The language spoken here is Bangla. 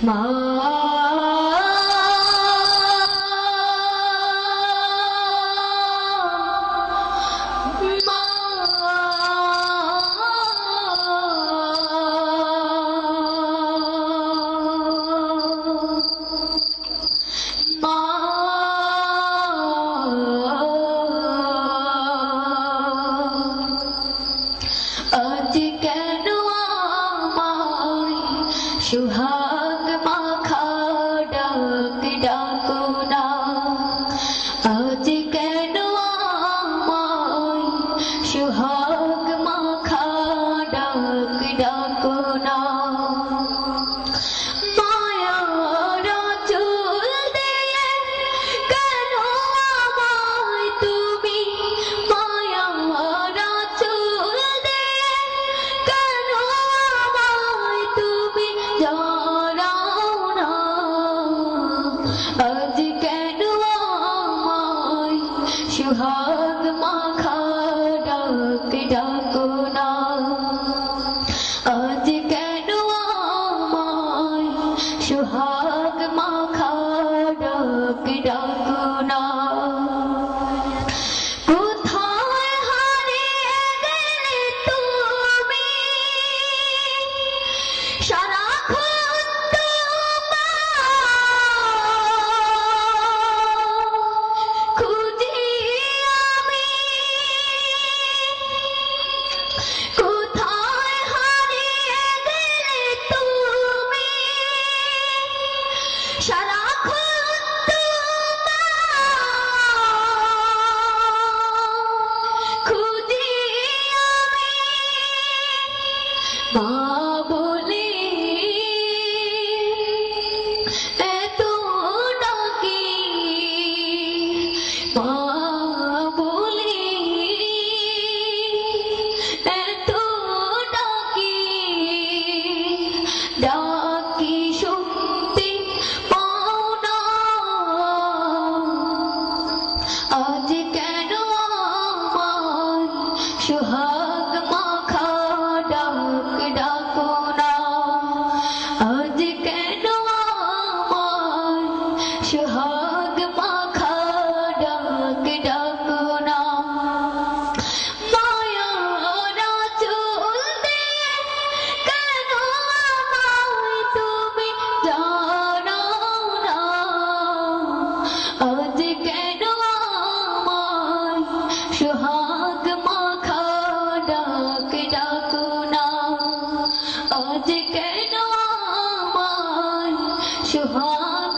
মা सुहाग माखा डाक डाको ना आज केनो आमाय सुहाग माखा डाक डाको ना मायारा चुल दिए केनो आमाय तुमी मायारा चुल दिए केनो आमाय तुमी आज केनो आमाय सुहाग माखा डाक डाको ना आज केनो आमाय सुहाग माखा डाक डाको ना কোথায় হারিয়ে গেলে তুমি সারাক্ষণ খুঁজি আমি কোথায় হারিয়ে গেলে তুমি সারাক্ষণ খুঁজি আমি মা বলে এত ডাকি মা বলে এত ডাকি ডাকি শুনতে পাও না আজ কেন আমার সুহাগ মাখা ডাক ডাকো না আজ কেন আমার সুহাগ মাখা ডাক ডাকো না মায়ারা চুল দিয়ে কেন আমায় তুমি জানো না আজ কেন আমায় সুহাগ মাখা ডাক ডাকো না আজ কেন আমায় সুহাগ